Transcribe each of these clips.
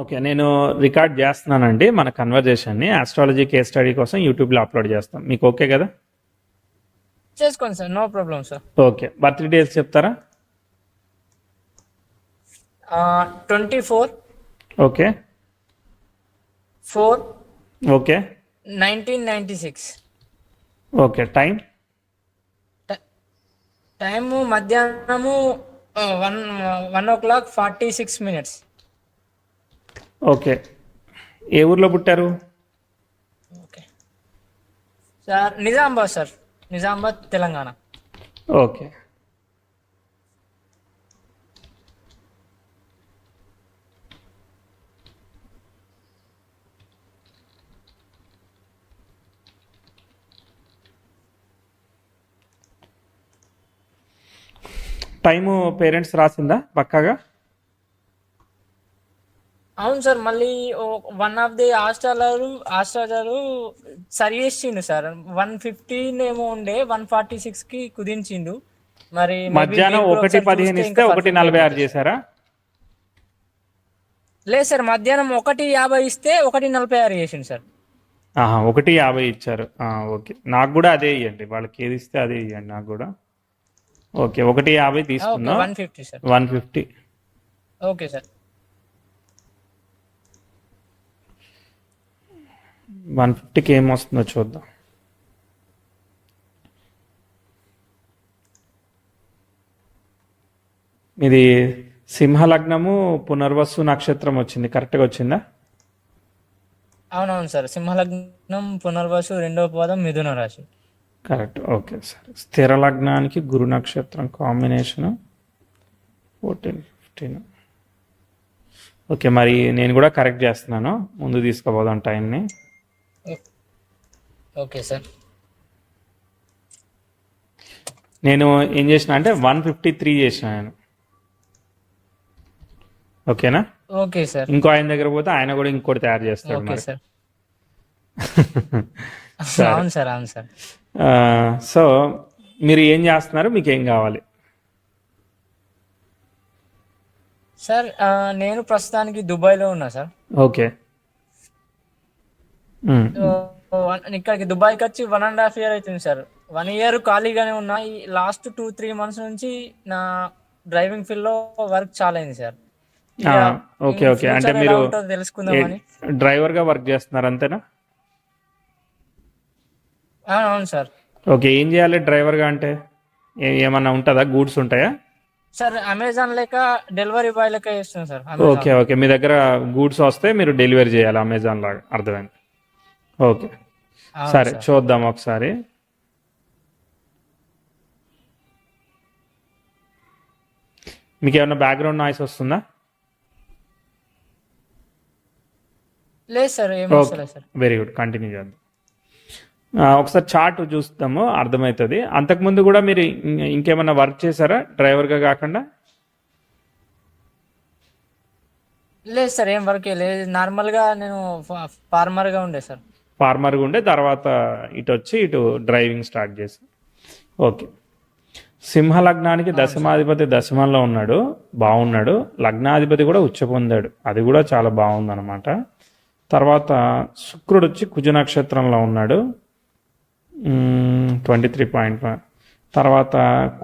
Okay. నేను record చేస్తున్నానండి మన కన్వర్జేషన్‌ని. ఆస్ట్రాలజీ కేస్ స్టడీ కోసం యూట్యూబ్‌లో అప్‌లోడ్ చేస్తాం. మీకు ఓకే గదా? చేసుకోండి sir, no problem sir. Okay. Birth dates చెప్తారా? 24 okay. 4 okay. 1996. Okay. Time? Time మధ్యాహ్నము 1:46. ఓకే. ఏ ఊర్లో పుట్టారు? Okay sir, Nizamabad sir, Nizamabad Telangana. Okay. Time parents రాసిందా పక్కాగా? అవును సార్, మళ్ళీ వన్ ఆఫ్ ది ఆస్ట్రాలరు సరి చేసిండు సార్. 115 ఏమో ఉండే 146కి కుదించిండు. మరి మేబీ మధ్యాహ్నం మీరు కూడా ఒకసారి 1:15 చూస్తే ఇస్తే ఇంకా పర్ఫెక్ట్ 1:46 అయిపోతుంది. చేశారా? లేదు సార్, మధ్యాహ్నం 1:50 ఇస్తే 1:46 చేసిండు సార్. 1:50 ఇచ్చారు. ఓకే. నాకు కూడా అదే ఇయ్యండి. వాళ్ళకి ఏది ఇస్తే అదే ఇయ్యండి నాకు కూడా. ఓకే. 1:50 ఓకే, తీసుకుందాం. 150 సార్. 150. Okay sir. 150కి ఏమొస్తుందో చూద్దాం. ఇది సింహలగ్నము పునర్వసు నక్షత్రం వచ్చింది. కరెక్ట్గా వచ్చిందా? అవునవును సార్, సింహలగ్నం పునర్వసు 2వ పాదం మిథున రాశి. కరెక్ట్. Okay sir. స్థిర లగ్నానికి గురు నక్షత్రం కాంబినేషను 14, 15. ఓకే. మరి నేను కూడా కరెక్ట్ చేస్తున్నాను. ముందు తీసుకుపోదాం టైంని. Okay sir. నేను ఏం చేసిన అంటే 153 చేసిన నేను. ఓకేనా? Okay sir. ఇంకో ఆయన దగ్గర పోతే ఆయన కూడా ఇంకోటి తయారు చేస్తాడు ఓకే మరి. సార్. సరే. అవును సార్, అవును సార్. సో మీరు ఏం చేస్తున్నారు? మీకు ఏం కావాలి? సార్, నేను ప్రస్తుతానికి దుబాయ్లో ఉన్నా సార్. ఓకే. సో, ఇక్కడికి దుబాయ్కి వచ్చి 1.5 year అవుతుంది సార్. 1 year ఖాళీగానే ఉన్నా. ఈ లాస్ట్ 2-3 months నుంచి నా డ్రైవింగ్ ఫీల్డ్లో వర్క్ చాలా అయింది సార్. ఇక ఓకే. ఓకే. అంటే ఫ్యూచర్ ఎలా మీరు ఉంటుందో తెలుసుకుందామని. డ్రైవర్గా వర్క్ చేస్తున్నారు అంతేనా? అవును సార్. ఓకే. ఏం చేయాలి డ్రైవర్గా అంటే? ఏమన్నా ఉంటుందా? గూడ్స్ ఉంటాయా? సార్, అమెజాన్ లేక డెలివరీ బాయ్ లెక్క చేస్తున్నాను సార్. ఓకే. అమెజాన్. ఓకే. మీ దగ్గర గూడ్స్ వస్తే మీరు డెలివరీ చేయాలి అమెజాన్ లాగా. అర్థమైంది. ఓకే. అవును సరే సార్. చూద్దాం ఒకసారి. మీకు ఏమైనా బ్యాక్గ్రౌండ్ నాయిస్ వస్తుందా? లేదు సార్, ఏం ఓకే. వస్తలేదు సార్. Very good. కంటిన్యూ చేద్దాం. ఒకసారి చార్ట్ చూస్తాము, అర్థమవుతుంది. అంతకుముందు కూడా మీరు ఇంకేమైనా వర్క్ చేశారా డ్రైవర్గా కాకుండా? లేదు సార్, ఏం వర్క్ లేదు. నార్మల్గా నేను ఫార్మర్గా ఉండే సార్. ఫార్మర్గా ఉండే తర్వాత ఇటు వచ్చి ఇటు డ్రైవింగ్ స్టార్ట్ చేసి. ఓకే. సింహలగ్నానికి అవును సార్. దశమాధిపతి దశమంలో ఉన్నాడు, బాగున్నాడు. లగ్నాధిపతి కూడా ఉచ్చ పొందాడు, అది కూడా చాలా బాగుందన్నమాట. తర్వాత శుక్రుడు వచ్చి కుజ నక్షత్రంలో ఉన్నాడు, 23.1. తర్వాత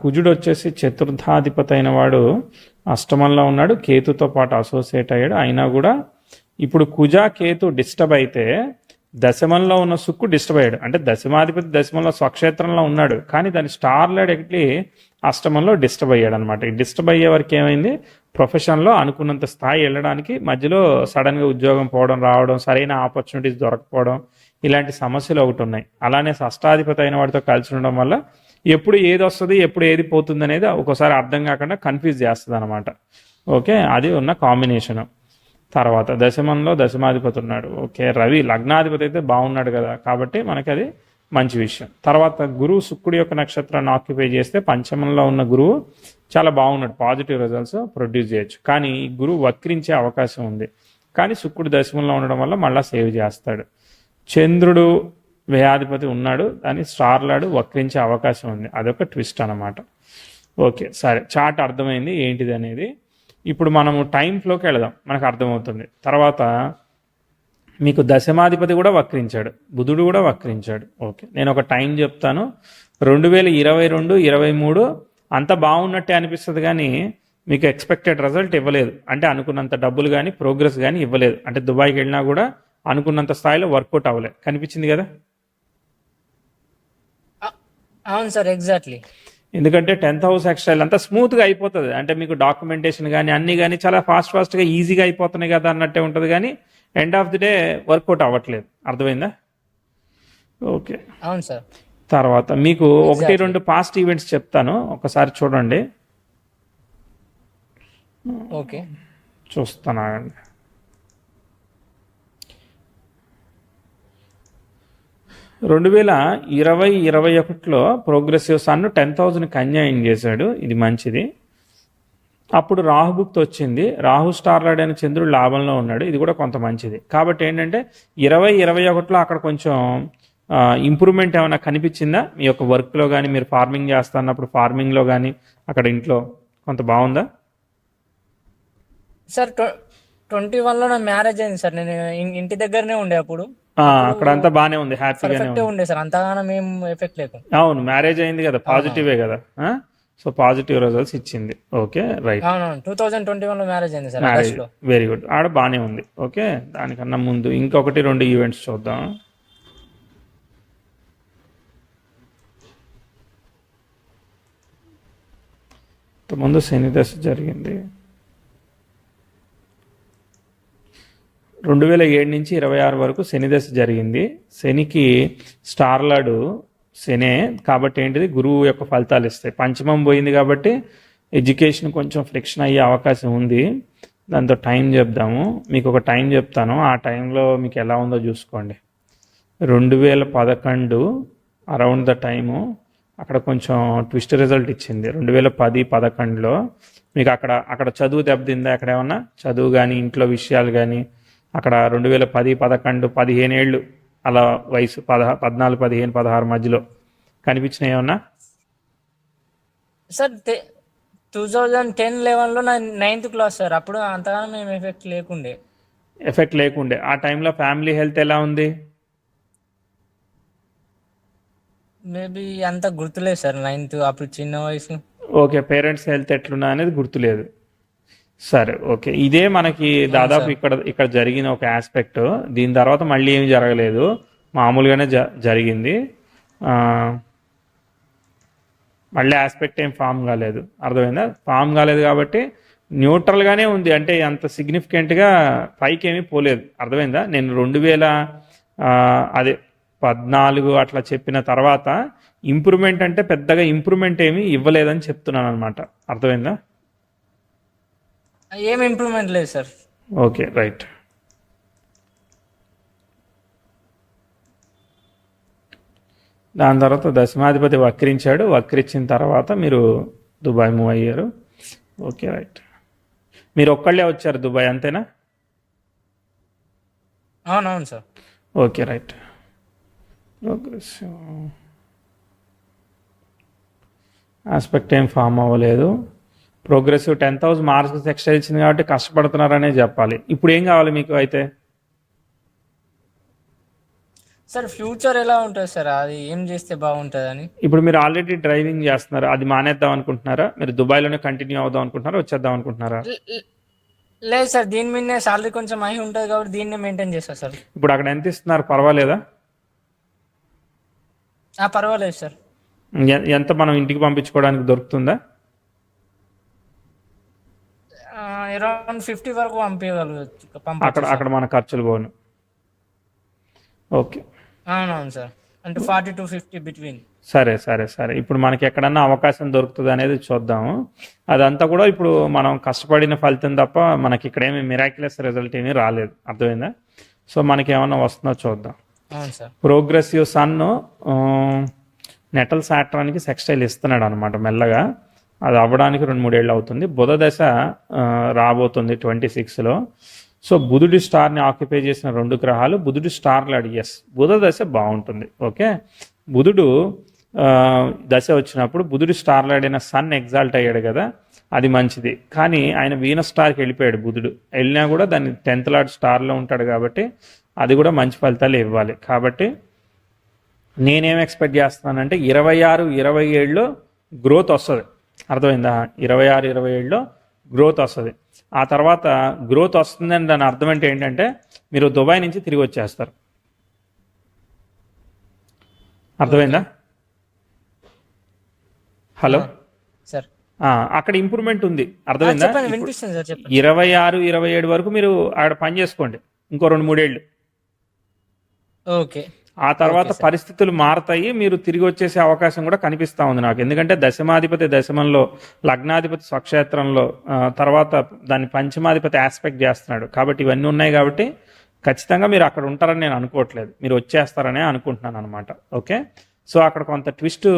కుజుడు వచ్చేసి చతుర్థాధిపతి అయిన వాడు అష్టమంలో ఉన్నాడు, కేతుతో పాటు అసోసియేట్ అయ్యాడు. అయినా కూడా ఇప్పుడు కుజ కేతు డిస్టర్బ్ అయితే దశమంలో ఉన్న శుక్రుడు డిస్టర్బ్ అయ్యాడు. అంటే దశమాధిపతి దశమంలో స్వక్షేత్రంలో ఉన్నాడు, కానీ దాని స్టార్ లైడ్ ఎక్కి అష్టమంలో డిస్టర్బ్ అయ్యాడు అనమాట. ఈ డిస్టర్బ్ అయ్యే వరకు ఏమైంది, ప్రొఫెషన్లో అనుకున్నంత స్థాయి వెళ్ళడానికి మధ్యలో సడన్గా ఉద్యోగం పోవడం, రావడం, సరైన ఆపర్చునిటీస్ దొరకపోవడం, ఇలాంటి సమస్యలు ఒకటి ఉన్నాయి. అలానే షష్టాధిపతి అయిన వాడితో కలిసి ఉండడం వల్ల ఎప్పుడు ఏది వస్తుంది ఎప్పుడు ఏది పోతుంది అనేది ఒక్కోసారి అర్థం కాకుండా కన్ఫ్యూజ్ చేస్తుంది అనమాట. ఓకే. అది ఉన్న కాంబినేషను. తర్వాత దశమంలో దశమాధిపతి ఉన్నాడు. ఓకే. రవి లగ్నాధిపతి అయితే బాగున్నాడు కదా, కాబట్టి మనకి అది మంచి విషయం. తర్వాత గురువు శుక్రుడి యొక్క నక్షత్రాన్ని ఆక్యుపై చేస్తే పంచమంలో ఉన్న గురువు చాలా బాగున్నాడు, పాజిటివ్ రిజల్ట్స్ ప్రొడ్యూస్ చేయొచ్చు. కానీ ఈ గురువు వక్రించే అవకాశం ఉంది, కానీ శుక్రుడు దశమంలో ఉండడం వల్ల మళ్ళీ సేవ్ చేస్తాడు. చంద్రుడు వ్యయాధిపతి ఉన్నాడు, దాని స్టార్లాడు వక్రించే అవకాశం ఉంది, అదొక ట్విస్ట్ అనమాట. ఓకే. సరే, చార్ట్ అర్థమైంది ఏంటిది అనేది. ఇప్పుడు మనము టైం ఫ్లోకి వెళదాం, మనకు అర్థమవుతుంది. తర్వాత మీకు దశమాధిపతి కూడా వక్రించాడు, బుధుడు కూడా వక్రించాడు. ఓకే, నేను ఒక టైం చెప్తాను. 2022, 23 అంత బాగున్నట్టే అనిపిస్తుంది, కానీ మీకు ఎక్స్పెక్టెడ్ రిజల్ట్ ఇవ్వలేదు. అంటే అనుకున్నంత డబ్బులు కానీ ప్రోగ్రెస్ కానీ ఇవ్వలేదు. అంటే దుబాయ్కి వెళ్ళినా కూడా అనుకున్నంత స్థాయిలో వర్కౌట్ అవ్వలేదు. కనిపించింది కదా? అవును సార్, ఎగ్జాక్ట్లీ. ఎందుకంటే 10th హౌస్ ఎక్స్టైల్ అంతా స్మూత్గా అయిపోతుంది. అంటే మీకు డాక్యుమెంటేషన్ కానీ అన్నీ కానీ చాలా ఫాస్ట్గా ఈజీగా అయిపోతున్నాయి కదా అన్నట్టే ఉంటుంది, కానీ end of the day work out అవ్వట్లేదు. అర్థమైందా? ఓకే. అవును సార్. తర్వాత మీకు 1-2 పాస్ట్ ఈవెంట్స్ చెప్తాను, ఒకసారి చూడండి. ఓకే, చూస్తానండి. 2020-21లో ప్రోగ్రెసివ్ సన్ 10,000 అన్యాయం చేశాడు, ఇది మంచిది. అప్పుడు రాహుభుక్తి వచ్చింది, రాహు స్టార్లాడ్ అయిన చంద్రుడు లాభంలో ఉన్నాడు, ఇది కూడా కొంత మంచిది. కాబట్టి ఏంటంటే 2021లో అక్కడ కొంచెం ఇంప్రూవ్మెంట్ ఏమైనా కనిపించిందా మీ యొక్క వర్క్లో కానీ, మీరు ఫార్మింగ్ చేస్తున్నప్పుడు ఫార్మింగ్లో కానీ, అక్కడ ఇంట్లో కొంత బాగుందా సార్? 21లో నా మ్యారేజ్ అయింది సార్, నేను ఇంటి దగ్గరనే ఉండే అప్పుడు. అక్కడ అంతా బాగానే ఉంది, హ్యాపీగానే ఉండే సార్, అంతగానో మేము ఎఫెక్ట్ లేకుండా. అవును, మ్యారేజ్ అయింది కదా, పాజిటివే కదా. సో పాజిటివ్ రిజల్ట్స్ ఇచ్చింది. Okay, right. అవునవును, 2021లో మ్యారేజ్ అయింది సార్. మ్యారేజ్ వెరీ గుడ్, ఆడ బాగానే ఉంది. ఓకే, దానికన్నా ముందు ఇంకొకటి 2 ఈవెంట్స్ చూద్దాం. ముందు శని దశ జరిగింది 2007 నుంచి 26 వరకు శని దశ జరిగింది. శనికి స్టార్లాడు శనే కాబట్టి ఏంటిది, గురువు యొక్క ఫలితాలు ఇస్తాయి. పంచమం పోయింది కాబట్టి ఎడ్యుకేషన్ కొంచెం ఫ్రిక్షన్ అయ్యే అవకాశం ఉంది. దాంతో టైం చెప్దాము, మీకు ఒక టైం చెప్తాను, ఆ టైంలో మీకు ఎలా ఉందో చూసుకోండి. 2011 అరౌండ్ ద టైము అక్కడ కొంచెం ట్విస్ట్ రిజల్ట్ ఇచ్చింది. 2010-11లో మీకు అక్కడ చదువు దెబ్బతిందా? అక్కడ ఏమన్నా చదువు కానీ ఇంట్లో విషయాలు కానీ అక్కడ 2010-11 15 ఏళ్ళు అలా వయసు 14, 15, 16 మధ్యలో కనిపించినాయి ఏమన్నా? సార్ 2010-11లో నా 9th క్లాస్ సార్, అప్పుడు అంతగానో మేము ఎఫెక్ట్ లేకుండే. ఆ టైంలో ఫ్యామిలీ హెల్త్ ఎలా ఉంది? మేబీ అంత గుర్తులేదు సార్, 9th అప్పుడు చిన్న వయసు. ఓకే, పేరెంట్స్ హెల్త్ ఎట్లున్నా అనేది గుర్తులేదు. సరే, ఓకే, ఇదే మనకి దాదాపు ఇక్కడ జరిగిన ఒక ఆస్పెక్ట్. దీని తర్వాత మళ్ళీ ఏమి జరగలేదు, మామూలుగానే జరిగింది. మళ్ళీ ఆస్పెక్ట్ ఏం ఫామ్ కాలేదు. అర్థమైందా? ఫామ్ కాలేదు కాబట్టి న్యూట్రల్గానే ఉంది, అంటే అంత సిగ్నిఫికెంట్గా పైకి ఏమీ పోలేదు. అర్థమైందా? నేను 2014 అట్లా చెప్పిన తర్వాత ఇంప్రూవ్మెంట్ అంటే పెద్దగా ఇంప్రూవ్మెంట్ ఏమీ ఇవ్వలేదని చెప్తున్నాను అనమాట. అర్థమైందా? ఏం ఇంప్రూవ్మెంట్ లేదు సార్. Okay, right. దాని తర్వాత దశమాధిపతి వక్రించాడు, వక్రించిన తర్వాత మీరు దుబాయ్ మూవ్ అయ్యారు. Okay, right. మీరు ఒక్కళ్ళే వచ్చారు దుబాయ్, అంతేనా? అవునవును సార్. Okay, right. ఆస్పెక్ట్ ఏం ఫామ్ అవ్వలేదు. Progressive 10th house marks extra ఇచ్చింది కాబట్టి కష్టపడుతున్నారనే చెప్పాలి. ఇప్పుడు ఏం కావాలి మీకు అయితే? సార్ ఫ్యూచర్ ఎలా ఉంటుంది సార్, అది ఏం చేస్తే బాగుంటుంది అని? ఇప్పుడు మీరు ఆల్రెడీ డ్రైవింగ్ చేస్తున్నారు, అది మానేద్దాం అనుకుంటున్నారా? మీరు దుబాయ్లోనే కంటిన్యూ అవుదాం అనుకుంటున్నారా, వచ్చేద్దాం అనుకుంటున్నారా? లేదు సార్, దీని మీదనే సాలరీ కొంచెం హై ఉంటుంది కాబట్టి దీన్నే మెయింటైన్ చేస్తా సార్. ఇప్పుడు అక్కడ ఎంత ఇస్తున్నారు, పర్వాలేదా? పర్వాలేదు సార్. ఎంత మనం ఇంటికి పంపించుకోవడానికి దొరుకుతుందా? అరౌండ్ 50 వరకు పంపించగలవచ్చు. అక్కడ మన ఖర్చులు పోను. ఓకే, అవునవును సార్, అంటే 40 to 50 బిట్వీన్. సరే. ఇప్పుడు మనకి ఎక్కడన్నా అవకాశం దొరుకుతుంది అనేది చూద్దాము. అదంతా కూడా ఇప్పుడు మనం కష్టపడిన ఫలితం తప్ప మనకి ఇక్కడ ఏమి మిరాక్యులస్ రిజల్ట్ ఏమీ రాలేదు. అర్థమైందా? సో మనకి ఏమన్నా వస్తుందో చూద్దాం. అవును సార్. ప్రోగ్రెసివ్ సన్ నెటల్ సాట్రానికి సెక్స్టైల్ ఇస్తున్నాడు అనమాట మెల్లగా. అది అవ్వడానికి 2-3 ఏళ్ళు అవుతుంది. బుధ దశ రాబోతుంది 26లో. సో బుధుడి స్టార్ని ఆక్యుపై చేసిన 2 గ్రహాలు బుధుడి స్టార్లాడు. ఎస్, బుధ దశ బాగుంటుంది. ఓకే, బుధుడు దశ వచ్చినప్పుడు బుధుడి స్టార్లాడైన సన్ ఎగ్జాల్ట్ అయ్యాడు కదా, అది మంచిది. కానీ ఆయన వీనస్ స్టార్కి వెళ్ళిపోయాడు బుధుడు. వెళ్ళినా కూడా దాన్ని 10th లార్డ్ స్టార్లో ఉంటాడు కాబట్టి అది కూడా మంచి ఫలితాలు ఇవ్వాలి. కాబట్టి నేనేం ఎక్స్పెక్ట్ చేస్తున్నానంటే 26, 27లో గ్రోత్ వస్తుంది. అర్థమైందా? 26, 27లో గ్రోత్ వస్తుంది. ఆ తర్వాత గ్రోత్ వస్తుందని దాని అర్థం అంటే ఏంటంటే మీరు దుబాయ్ నుంచి తిరిగి వచ్చేస్తారు. అర్థమైందా? హలో, సార్ అక్కడ ఇంప్రూవ్మెంట్ ఉంది. అర్థమైందా? చెప్పండి, వినిపిస్తుంది సార్, చెప్పండి. 26, 27 వరకు మీరు అక్కడ పని చేసుకోండి, ఇంకో 2-3 ఏళ్ళు. ఓకే. ఆ తర్వాత పరిస్థితులు మారతాయి, మీరు తిరిగి వచ్చేసే అవకాశం కూడా కనిపిస్తూ ఉంది నాకు. ఎందుకంటే దశమాధిపతి దశమంలో, లగ్నాధిపతి స్వక్షేత్రంలో, తర్వాత దాన్ని పంచమాధిపతి ఆస్పెక్ట్ చేస్తున్నాడు. కాబట్టి ఇవన్నీ ఉన్నాయి కాబట్టి ఖచ్చితంగా మీరు అక్కడ ఉంటారని నేను అనుకోవట్లేదు, మీరు వచ్చేస్తారనే అనుకుంటున్నాను అనమాట. ఓకే, సో అక్కడ కొంత ట్విస్ట్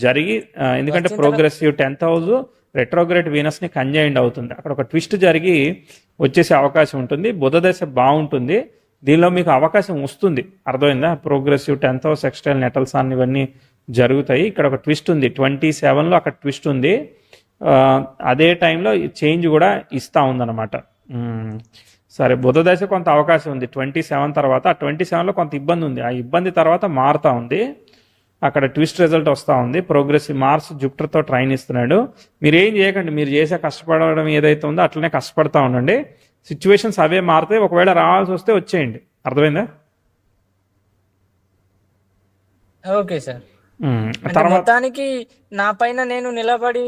జరిగి, ఎందుకంటే ప్రోగ్రెసివ్ 10th హౌస్ రెట్రోగ్రేట్ వీనస్ని కంజైండ్ అవుతుంది, అక్కడ ఒక ట్విస్ట్ జరిగి వచ్చేసే అవకాశం ఉంటుంది. బుధ దశ బాగుంటుంది, దీనిలో మీకు అవకాశం వస్తుంది. అర్థమైందా? ప్రోగ్రెసివ్ 10th హౌస్ సెక్స్టైల్ నెటల్సాన్ ఇవన్నీ జరుగుతాయి. ఇక్కడ ఒక ట్విస్ట్ ఉంది, 27లో అక్కడ ట్విస్ట్ ఉంది. అదే టైంలో చేంజ్ కూడా ఇస్తూ ఉందన్నమాట. సరే, బుధ దశ కొంత అవకాశం ఉంది 27 తర్వాత. ఆ 27లో కొంత ఇబ్బంది ఉంది, ఆ ఇబ్బంది తర్వాత మారుతూ ఉంది, అక్కడ ట్విస్ట్ రిజల్ట్ వస్తూ ఉంది. ప్రోగ్రెసివ్ మార్స్ జూపిటర్తో ట్రైన్ ఇస్తున్నాడు. మీరు ఏం చేయకండి, మీరు చేసే కష్టపడడం ఏదైతే ఉందో అట్లనే కష్టపడతా ఉండండి. సిచ్యువేషన్స్ అవే మారుతాయి, ఒకవేళ రావాల్సి వస్తే వచ్చేయండి. అర్థమైందా? Okay sir. మొత్తానికి నా పైన నేను నిలబడి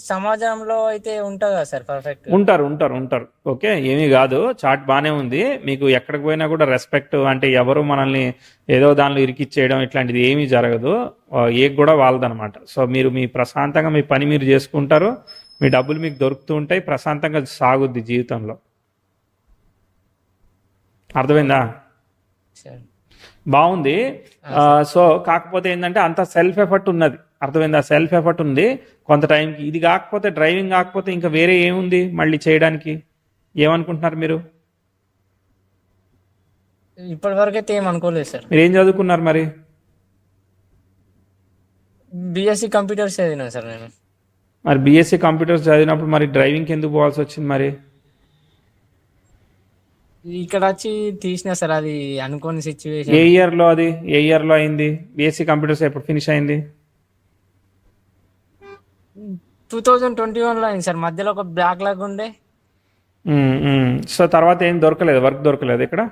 సమాజంలో అయితే ఉంటా కదా సార్? పర్ఫెక్ట్ ఉంటారు. ఓకే, ఏమీ కాదు, చాట్ బాగానే ఉంది మీకు. ఎక్కడికి పోయినా కూడా రెస్పెక్ట్, అంటే ఎవరు మనల్ని ఏదో దానిలో ఇరికిచ్చేయడం ఇట్లాంటిది ఏమీ జరగదు, ఏ కూడా వాళ్ళదనమాట. సో మీరు మీ ప్రశాంతంగా మీ పని మీరు చేసుకుంటారు, మీ డబ్బులు మీకు దొరుకుతూ ఉంటాయి, ప్రశాంతంగా సాగుద్ది జీవితంలో. అర్థమైందా? బాగుంది. సో కాకపోతే ఏంటంటే అంత సెల్ఫ్ ఎఫర్ట్ ఉన్నది. అర్థమైందా? సెల్ఫ్ ఎఫర్ట్ ఉంది కొంత టైంకి. ఇది కాకపోతే, డ్రైవింగ్ కాకపోతే ఇంకా వేరే ఏముంది మళ్ళీ చేయడానికి? ఏమనుకుంటున్నారు మీరు? ఇప్పటి వరకు అయితే ఏం అనుకోలేదు సార్. మీరు ఏం చదువుకున్నారు మరి? బిఎస్సి కంప్యూటర్స్ చదివినా సార్ నేను. మరి బిఎస్సి కంప్యూటర్స్ చదివినప్పుడు మరి డ్రైవింగ్కి ఎందుకు పోవాల్సి వచ్చింది మరి? ఇక్కడ వచ్చి తీసిన సార్, అది అనుకోని సిచ్యువేషన్. ఏ ఇయర్లో అయింది? బిఎస్సి కంప్యూటర్స్ ఎప్పుడు ఫినిష్ అయింది? 2021లో అయింది సార్. మధ్యలో ఒక బ్యాక్ లాగ్ ఉండే. సో తర్వాత ఏం దొరకలేదు, వర్క్ దొరకలేదు ఇక్కడ?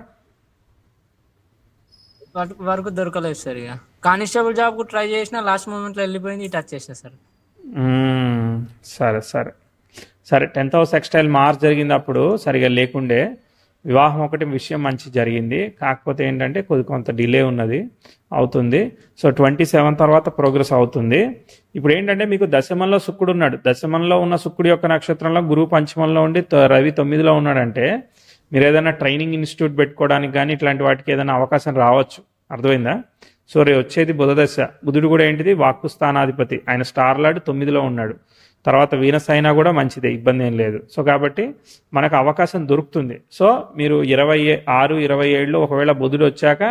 వర్క్ దొరకలేదు సార్. ఇక కానిస్టేబుల్ జాబ్ కు ట్రై చేసిన, లాస్ట్ మూమెంట్లో వెళ్ళిపోయింది, టచ్ చేసిన సార్. సరే 10th హౌస్ టెక్స్టైల్ మార్చ్ జరిగింది, అప్పుడు సరిగా లేకుండే. వివాహం ఒకటి విషయం మంచి జరిగింది, కాకపోతే ఏంటంటే కొంత డిలే ఉన్నది, అవుతుంది. సో 27 తర్వాత ప్రోగ్రెస్ అవుతుంది. ఇప్పుడు ఏంటంటే మీకు దశమంలో శుక్రుడు ఉన్నాడు. దశమంలో ఉన్న శుక్రుడు యొక్క నక్షత్రంలో గురువు పంచమంలో ఉండి రవి 9లో ఉన్నాడంటే మీరు ఏదైనా ట్రైనింగ్ ఇన్స్టిట్యూట్ పెట్టుకోవడానికి కానీ ఇట్లాంటి వాటికి ఏదైనా అవకాశం రావచ్చు. అర్థమైందా? సో వచ్చేది బుధ దశ. బుధుడు కూడా ఏంటిది? వాక్కు స్థానాధిపతి, ఆయన స్టార్ లార్డ్ 9లో ఉన్నాడు. తర్వాత వీనస్ అయినా కూడా మంచిదే, ఇబ్బంది ఏం లేదు. సో కాబట్టి మనకు అవకాశం దొరుకుతుంది. సో మీరు 26, 27లో ఒకవేళ బుధుడు వచ్చాక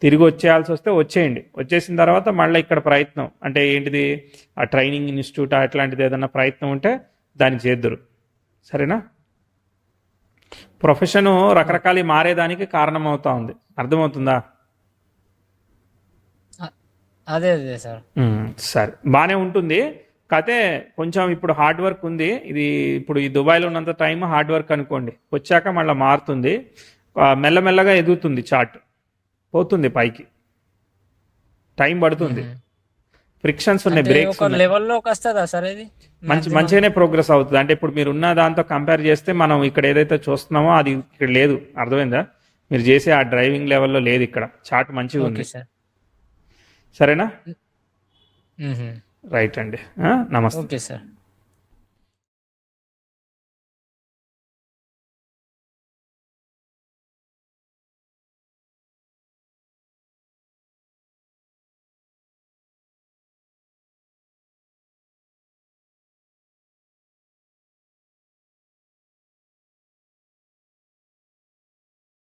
తిరిగి వచ్చేయాల్సి వస్తే వచ్చేయండి. వచ్చేసిన తర్వాత మళ్ళీ ఇక్కడ ప్రయత్నం అంటే ఏంటిది? ఆ ట్రైనింగ్ ఇన్స్టిట్యూట్ అట్లాంటిది ఏదైనా ప్రయత్నం ఉంటే దాన్ని చేద్దురు. సరేనా? ప్రొఫెషను రకరకాల మారేదానికి కారణం అవుతా ఉంది. అర్థమవుతుందా? అదే సార్. సరే, బాగానే ఉంటుంది. కాకపోతే కొంచెం ఇప్పుడు హార్డ్ వర్క్ ఉంది. ఇది ఇప్పుడు ఈ దుబాయ్లో ఉన్నంత టైం హార్డ్ వర్క్ అనుకోండి, వచ్చాక మళ్ళీ మారుతుంది, మెల్లమెల్లగా ఎదుగుతుంది, చార్ట్ పోతుంది పైకి, టైం పడుతుంది, ఫ్రిక్షన్స్ ఉన్నాయి, బ్రేక్స్ లెవెల్లోకి వస్తుందా సార్? ఇది మంచిగానే ప్రోగ్రెస్ అవుతుంది. అంటే ఇప్పుడు మీరు ఉన్న దాంతో కంపేర్ చేస్తే మనం ఇక్కడ ఏదైతే చూస్తున్నామో అది ఇక్కడ లేదు. అర్థమైందా? మీరు చేసే ఆ డ్రైవింగ్ లెవెల్లో లేదు, ఇక్కడ చార్ట్ మంచిగా ఉంది. సరేనా? రైట్ అండి, నమస్తే. Okay sir.